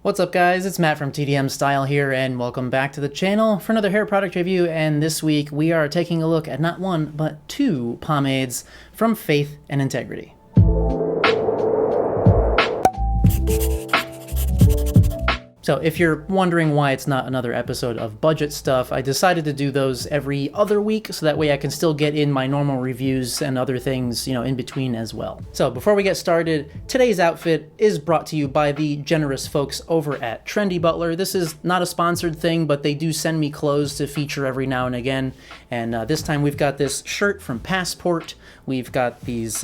What's up guys, it's Matt from TDM Style here and welcome back to the channel for another hair product review, and this week we are taking a look at not one but two pomades from Faith and Integrity. So if you're wondering why it's not another episode of budget stuff, I decided to do those every other week so that way I can still get in my normal reviews and other things, in between as well. So before we get started, today's outfit is brought to you by the generous folks over at Trendy Butler. This is not a sponsored thing, but they do send me clothes to feature every now and again. And this time we've got this shirt from Passport. We've got these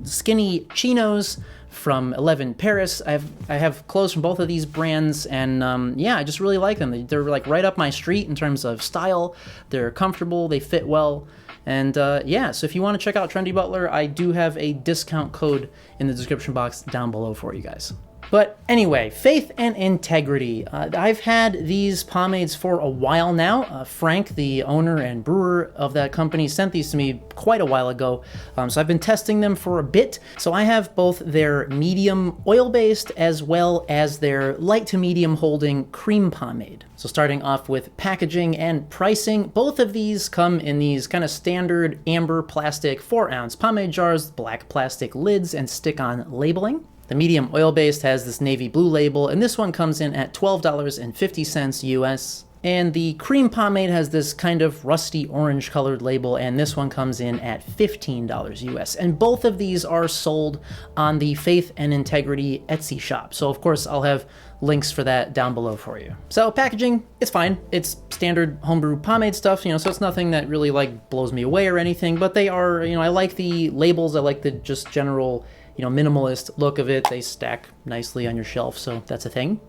skinny chinos from 11 Paris. I have clothes from both of these brands, and yeah, I just really like them. They're like right up my street in terms of style. They're comfortable, they fit well, and yeah, so if you want to check out Trendy Butler, I do have a discount code in the description box down below for you guys. But anyway, Faith and Integrity. I've had these pomades for a while now. Frank, the owner and brewer of that company, sent these to me quite a while ago. So I've been testing them for a bit. So I have both their medium oil-based as well as their light to medium holding cream pomade. So starting off with packaging and pricing, both of these come in these kind of standard amber plastic 4-ounce pomade jars, black plastic lids, and stick-on labeling. The medium oil-based has this navy blue label, and this one comes in at $12.50 US. And the cream pomade has this kind of rusty orange colored label, and this one comes in at $15 US. And both of these are sold on the Faith and Integrity Etsy shop. So of course I'll have links for that down below for you. So packaging, it's fine. It's standard homebrew pomade stuff, so it's nothing that really like blows me away or anything, but they are, I like the labels. I like the just general minimalist look of it. They stack nicely on your shelf, so that's a thing.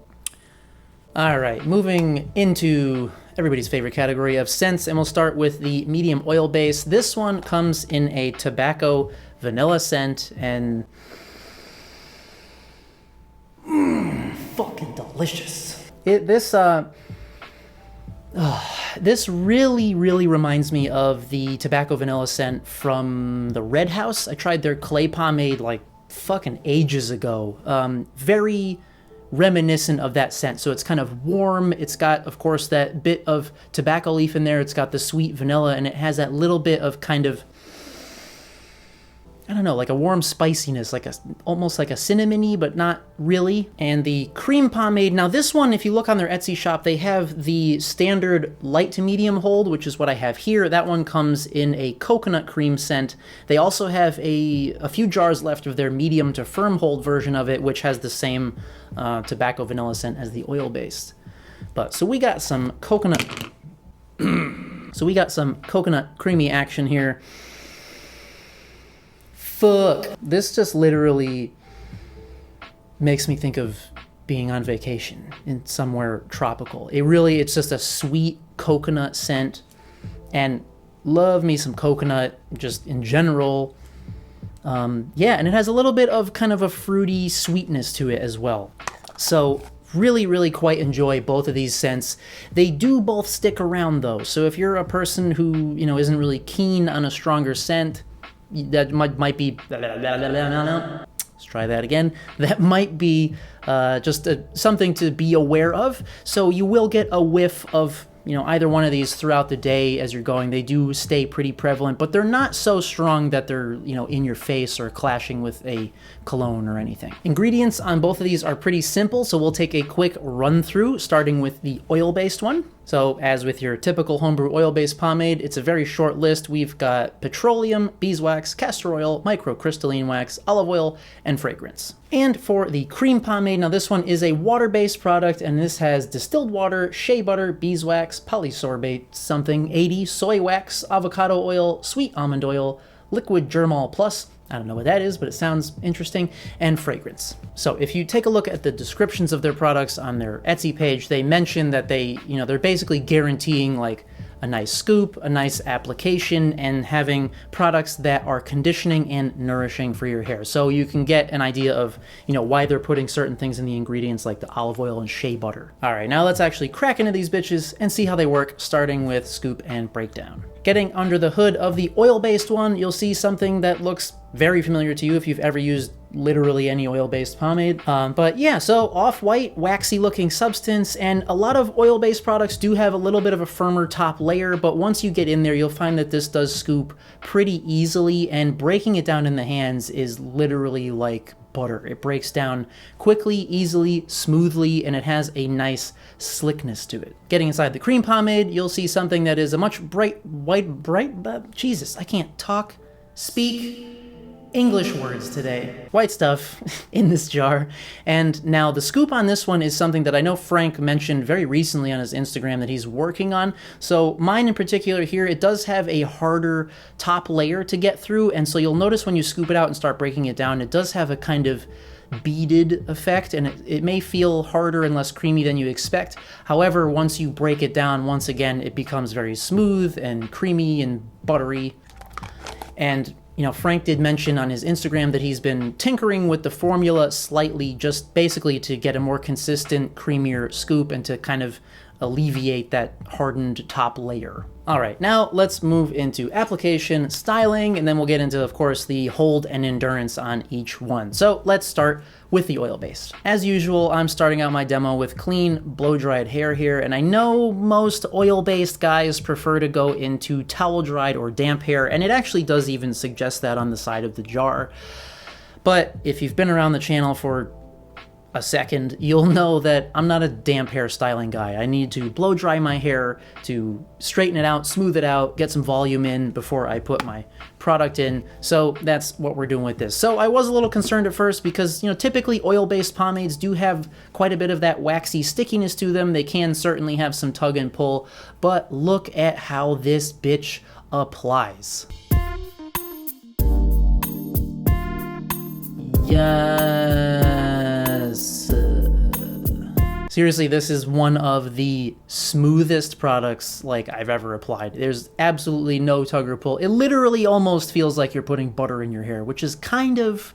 All right, moving into everybody's favorite category of scents, and we'll start with the medium oil base. This one comes in a tobacco vanilla scent, and fucking delicious. This really reminds me of the tobacco vanilla scent from the Red House. I tried their clay pomade like fucking ages ago. Very reminiscent of that scent. So it's kind of warm. It's got, of course, that bit of tobacco leaf in there. It's got the sweet vanilla, and it has that little bit of kind of, I don't know, like a warm spiciness, almost like a cinnamony, but not really. And the cream pomade, now this one, if you look on their Etsy shop, they have the standard light to medium hold, which is what I have here. That one comes in a coconut cream scent. They also have a few jars left of their medium to firm hold version of it, which has the same tobacco vanilla scent as the oil-based. So we got some coconut, creamy action here. Fuck. This just literally makes me think of being on vacation in somewhere tropical. It's just a sweet coconut scent, and love me some coconut just in general. Yeah, and it has a little bit of kind of a fruity sweetness to it as well. So really quite enjoy both of these scents. They do both stick around though. So if you're a person who, isn't really keen on a stronger scent, that might be, let's try that again. That might be just something to be aware of. So you will get a whiff of, either one of these throughout the day as you're going. They do stay pretty prevalent, but they're not so strong that they're, in your face or clashing with a cologne or anything. Ingredients on both of these are pretty simple, so we'll take a quick run through, starting with the oil-based one. So as with your typical homebrew oil-based pomade, it's a very short list. We've got petroleum, beeswax, castor oil, microcrystalline wax, olive oil, and fragrance. And for the cream pomade, now this one is a water-based product, and this has distilled water, shea butter, beeswax, polysorbate something 80, soy wax, avocado oil, sweet almond oil, liquid germol plus, I don't know what that is, but it sounds interesting, and fragrance. So if you take a look at the descriptions of their products on their Etsy page, they mention that they're basically guaranteeing like a nice scoop, a nice application, and having products that are conditioning and nourishing for your hair. So you can get an idea of, why they're putting certain things in the ingredients like the olive oil and shea butter. All right, now let's actually crack into these bitches and see how they work, starting with scoop and breakdown. Getting under the hood of the oil-based one, you'll see something that looks very familiar to you if you've ever used literally any oil-based pomade. But yeah, so off-white, waxy-looking substance, and a lot of oil-based products do have a little bit of a firmer top layer, but once you get in there, you'll find that this does scoop pretty easily, and breaking it down in the hands is literally like butter. It breaks down quickly, easily, smoothly, and it has a nice slickness to it. Getting inside the cream pomade, you'll see something that is a much bright, Jesus, I can't speak English words today. White stuff in this jar. And now the scoop on this one is something that I know Frank mentioned very recently on his Instagram that he's working on. So mine in particular here, it does have a harder top layer to get through. And so you'll notice when you scoop it out and start breaking it down, it does have a kind of beaded effect, and it may feel harder and less creamy than you expect. However, once you break it down, once again, it becomes very smooth and creamy and buttery. And you know, Frank did mention on his Instagram that he's been tinkering with the formula slightly, just basically to get a more consistent, creamier scoop and to kind of alleviate that hardened top layer. All right, now let's move into application, styling, and then we'll get into, of course, the hold and endurance on each one. So let's start with the oil-based. As usual, I'm starting out my demo with clean, blow-dried hair here, and I know most oil-based guys prefer to go into towel-dried or damp hair, and it actually does even suggest that on the side of the jar. But if you've been around the channel for a second, you'll know that I'm not a damp hair styling guy. I need to blow dry my hair to straighten it out, smooth it out, get some volume in before I put my product in. So that's what we're doing with this. So I was a little concerned at first because, you know, typically oil-based pomades do have quite a bit of that waxy stickiness to them. They can certainly have some tug and pull, but look at how this bitch applies. Yes. Seriously, this is one of the smoothest products like I've ever applied. There's absolutely no tug or pull. It literally almost feels like you're putting butter in your hair, which is kind of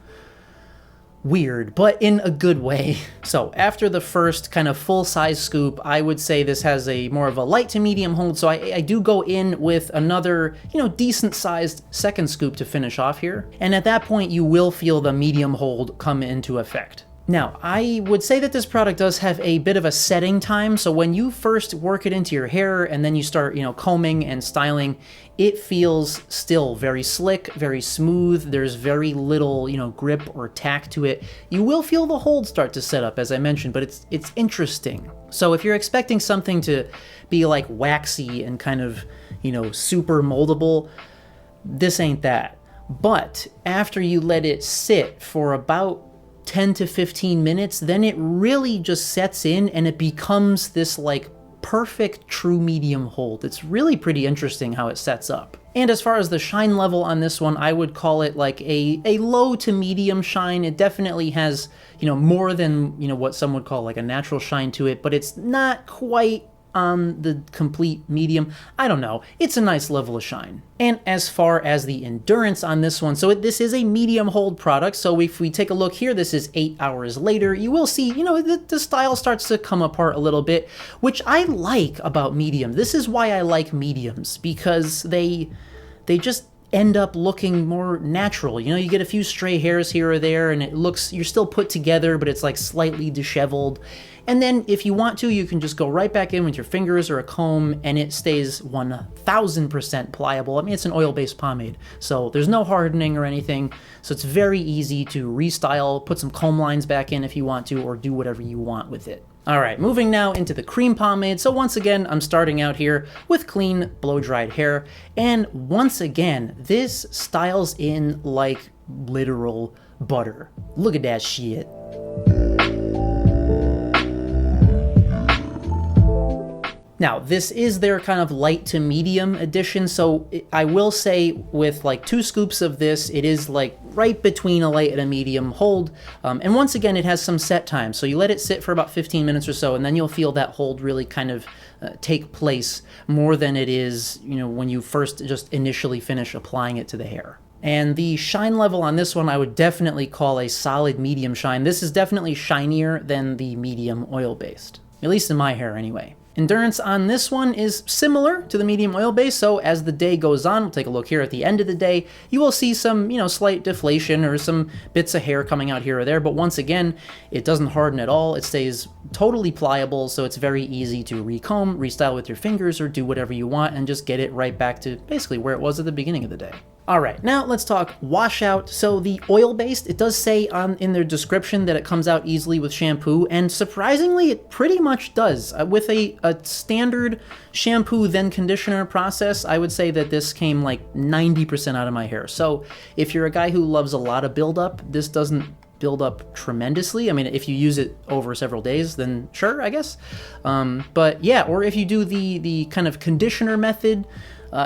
weird, but in a good way. So after the first kind of full-size scoop, I would say this has a more of a light to medium hold, so I do go in with another, you know, decent-sized second scoop to finish off here. And at that point, you will feel the medium hold come into effect. Now, I would say that this product does have a bit of a setting time, so when you first work it into your hair and then you start, you know, combing and styling, it feels still very slick, very smooth. There's very little, you know, grip or tack to it. You will feel the hold start to set up, as I mentioned, but it's interesting. So if you're expecting something to be like waxy and kind of, you know, super moldable, this ain't that. But after you let it sit for about 10 to 15 minutes, then it really just sets in and it becomes this like perfect true medium hold. It's really pretty interesting how it sets up. And as far as the shine level on this one, I would call it like a low to medium shine. It definitely has, you know, more than, you know, what some would call like a natural shine to it, but it's not quite on the complete medium. I don't know. It's a nice level of shine. And as far as the endurance on this one, so this is a medium hold product. So if we take a look here, this is 8 hours later, you will see, you know, the style starts to come apart a little bit, which I like about medium. This is why I like mediums, because they just end up looking more natural. You know, you get a few stray hairs here or there and it looks, you're still put together, but it's like slightly disheveled. And then if you want to, you can just go right back in with your fingers or a comb and it stays 1000% pliable. I mean, it's an oil-based pomade, so there's no hardening or anything. So it's very easy to restyle, put some comb lines back in if you want to, or do whatever you want with it. All right, moving now into the cream pomade. So once again, I'm starting out here with clean, blow-dried hair. And once again, this styles in like literal butter. Look at that shit. Now, this is their kind of light to medium edition, so I will say with like 2 scoops of this, it is like right between a light and a medium hold. And once again, it has some set time, so you let it sit for about 15 minutes or so, and then you'll feel that hold really kind of take place more than it is, you know, when you first just initially finish applying it to the hair. And the shine level on this one, I would definitely call a solid medium shine. This is definitely shinier than the medium oil-based, at least in my hair anyway. Endurance on this one is similar to the medium oil base, so as the day goes on, we'll take a look here at the end of the day, you will see some, slight deflation or some bits of hair coming out here or there, but once again, it doesn't harden at all. It stays totally pliable, so it's very easy to recomb, restyle with your fingers, or do whatever you want and just get it right back to basically where it was at the beginning of the day. All right, now let's talk washout. So the oil-based, it does say in their description that it comes out easily with shampoo, and surprisingly, it pretty much does. With a standard shampoo then conditioner process, I would say that this came like 90% out of my hair. So if you're a guy who loves a lot of buildup, this doesn't build up tremendously. I mean, if you use it over several days, then sure, I guess. But yeah, or if you do the kind of conditioner method,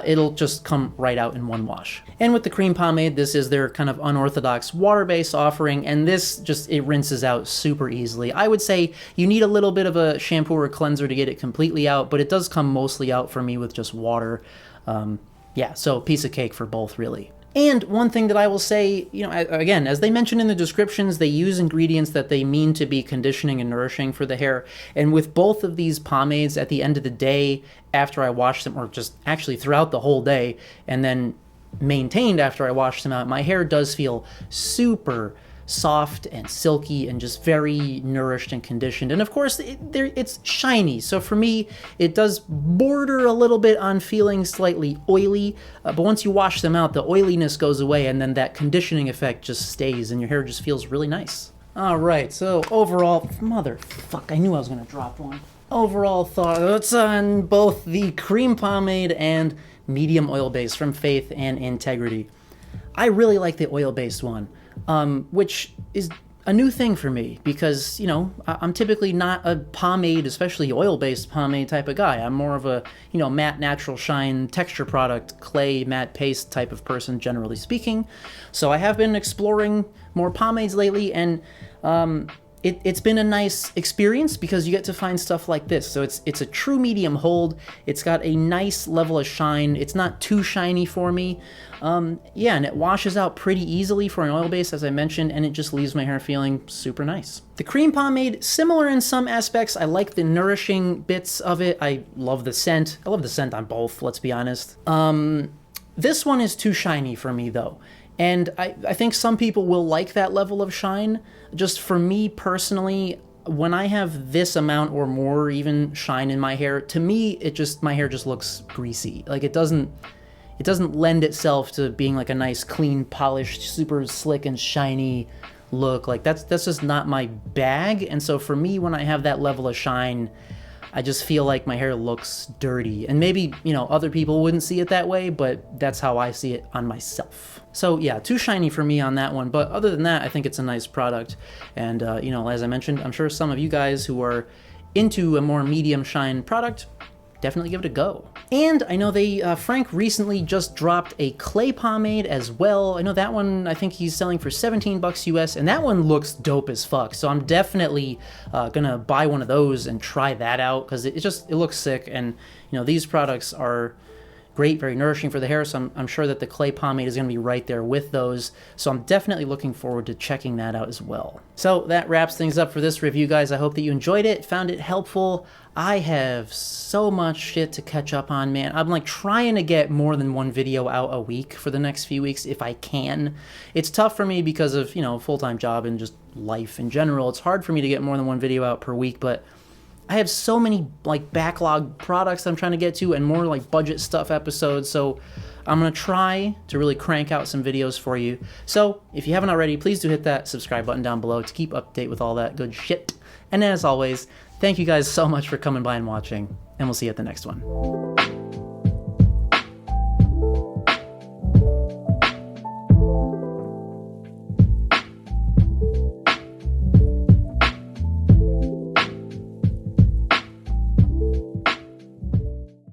it'll just come right out in one wash. And with the cream pomade, this is their kind of unorthodox water-based offering, and this it rinses out super easily. I would say you need a little bit of a shampoo or cleanser to get it completely out, but it does come mostly out for me with just water. Yeah, so piece of cake for both, really. And one thing that I will say, again, as they mentioned in the descriptions, they use ingredients that they mean to be conditioning and nourishing for the hair. And with both of these pomades, at the end of the day, after I wash them, or just actually throughout the whole day, and then maintained after I wash them out, my hair does feel super soft and silky and just very nourished and conditioned. And of course, it's shiny. So for me, it does border a little bit on feeling slightly oily, but once you wash them out, the oiliness goes away and then that conditioning effect just stays and your hair just feels really nice. All right, so overall, motherfuck, I knew I was gonna drop one. Overall thoughts on both the cream pomade and medium oil base from Faith and Integrity. I really like the oil-based one. Which is a new thing for me because, I'm typically not a pomade, especially oil-based pomade type of guy. I'm more of a, matte natural shine texture product, clay matte paste type of person, generally speaking. So I have been exploring more pomades lately, and it's been a nice experience because you get to find stuff like this. So it's a true medium hold. It's got a nice level of shine. It's not too shiny for me. Yeah, and it washes out pretty easily for an oil base, as I mentioned, and it just leaves my hair feeling super nice. The cream pomade, similar in some aspects. I like the nourishing bits of it. I love the scent. I love the scent on both, let's be honest. This one is too shiny for me, though. And I think some people will like that level of shine. Just for me personally, when I have this amount or more even shine in my hair, to me, my hair just looks greasy. Like it doesn't lend itself to being like a nice, clean, polished, super slick and shiny look. Like that's just not my bag. And so for me, when I have that level of shine, I just feel like my hair looks dirty. And maybe, other people wouldn't see it that way, but that's how I see it on myself. So yeah, too shiny for me on that one. But other than that, I think it's a nice product. And, as I mentioned, I'm sure some of you guys who are into a more medium shine product, definitely give it a go. And I know Frank recently just dropped a clay pomade as well. I know that one, I think he's selling for $17 US, and that one looks dope as fuck. So I'm definitely gonna buy one of those and try that out because it looks sick. And these products are great, very nourishing for the hair. So I'm sure that the clay pomade is gonna be right there with those. So I'm definitely looking forward to checking that out as well. So that wraps things up for this review, guys. I hope that you enjoyed it, found it helpful. I have so much shit to catch up on, man. I'm like trying to get more than one video out a week for the next few weeks if I can. It's tough for me because of, full-time job and just life in general. It's hard for me to get more than one video out per week, but I have so many like backlog products I'm trying to get to and more like budget stuff episodes. So I'm gonna try to really crank out some videos for you. So if you haven't already, please do hit that subscribe button down below to keep up to date with all that good shit. And as always, thank you guys so much for coming by and watching, and we'll see you at the next one.